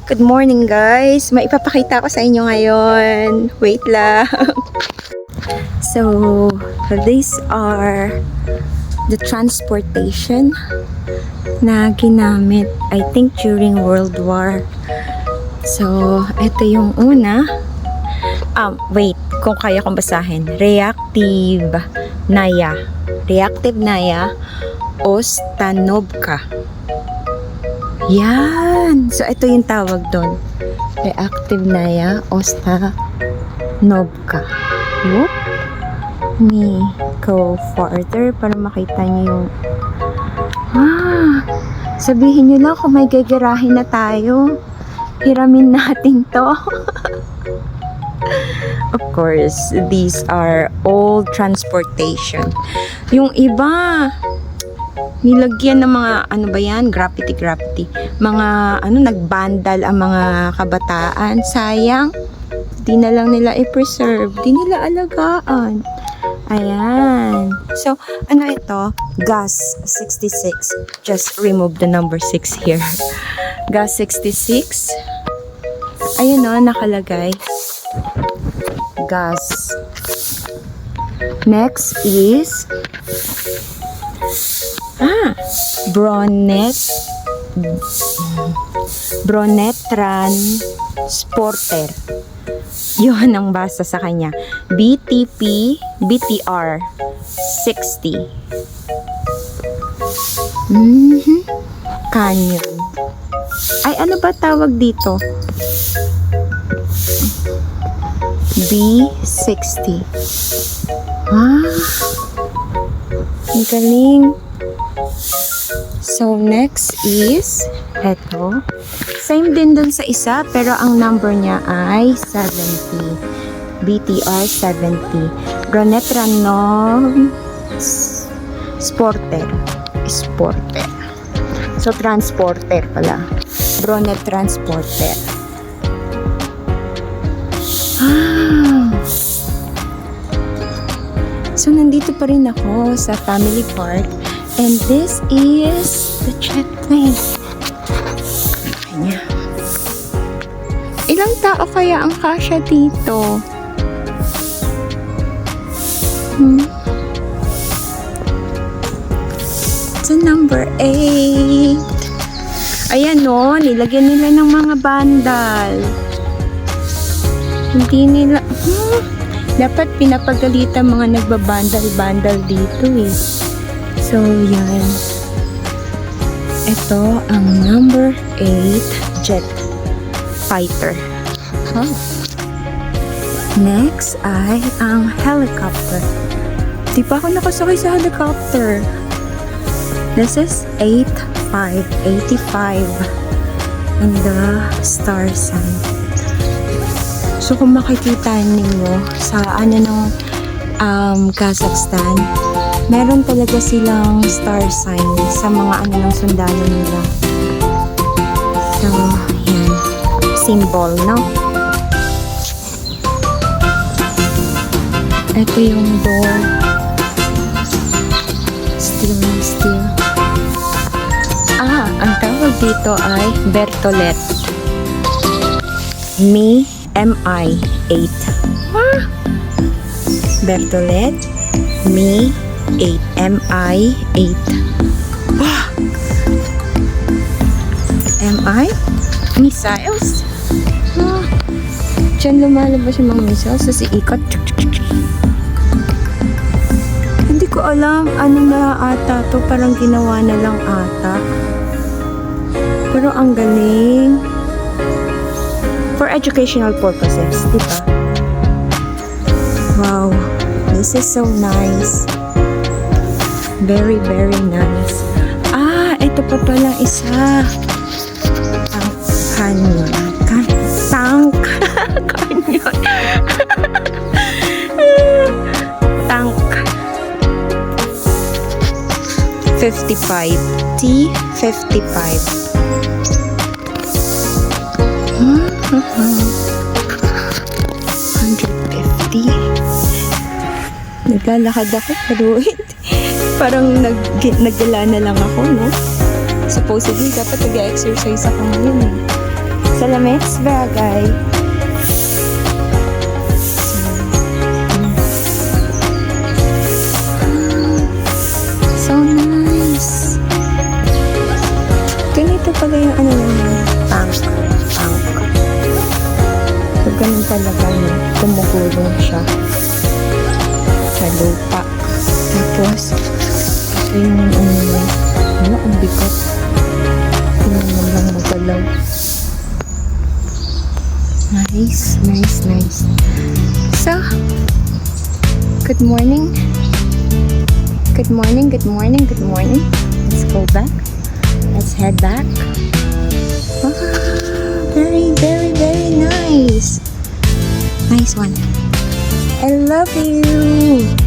Good morning guys! May ipapakita ko sa inyo ngayon. Wait lang. So, these are the transportation na ginamit, I think, during World War. So, ito yung una. Wait, kung kaya kong basahin. Reactive Naya Ostanovka. Yan. So, ito yung tawag doon. Reactive Naya Ostanovka. Whoop. Me go further para makita niyo yung sabihin niyo lang kung may gagarahin na tayo. Hiramin natin to. Of course, these are all transportation. Yung iba, nilagyan ng mga, ano ba yan? Graffiti. Mga, nagbandal ang mga kabataan. Sayang, di na lang nila i-preserve. Di nila alagaan. Ayan. So, ano ito? Gas 66. Just remove the number 6 here. Gas 66. Ayun o, nakalagay. Gas. Next is Bronetran Sporter. Yun ang basa sa kanya. BTR 60. Canyon. Ay, ano ba tawag dito? B60. Ang galing. So, next is eto. Same din dun sa isa, pero ang number niya ay 70. BTR 70. Bronetranov Sporter. So, transporter pala. Bronet Transporter. So, nandito pa rin ako sa family park. And this is the jet plane. Kanya. Ilang tao kaya ang kasya dito? So, number 8. Ayan o, nilagyan nila ng mga bandal. Hindi nila... dapat pinapagalitan mga nagbabandal-bandal dito eh. So, yan. Ito ang number 8 jet fighter. Next ay ang helicopter. Di pa ako nakasakay sa helicopter. This is 85 and the star sign. So, kung makikita ninyo sa ng Kazakhstan, meron talaga silang star sign sa mga ng sundalo nila. So, yan. Symbol, no? Ito yung door. Steel. Ang tawag dito ay Bertolet. MI8. Bertolet Mi-8. MI8. MI? Missiles? Diyan lumalabas yung mga missiles. Kasi ikot. Hindi ko alam ano na ata to. Parang ginawa na lang ata. Pero ang galing. For educational purposes, diba? Wow, this is so nice. Very, very nice. Ito pa pala isa. Ang canyon. Tank. Canyon. Tank. 55. T-55. 150. Naglalakad ako pero parang naggala na lang ako, no? Supposedly, dapat nag-exercise ako ngayon. Sa lamesa bagay. So nice. Ganito pala yung ano naman. Tank. So, ganun talaga, no? Tumugulong siya sa lupa. Tapos, ito yung ano niya. Ano, ang bigat. Tingnan mo lang magalaw. Nice. So, good morning. Good morning. Let's go back. Let's head back. Wow, very nice. Nice one. I love you.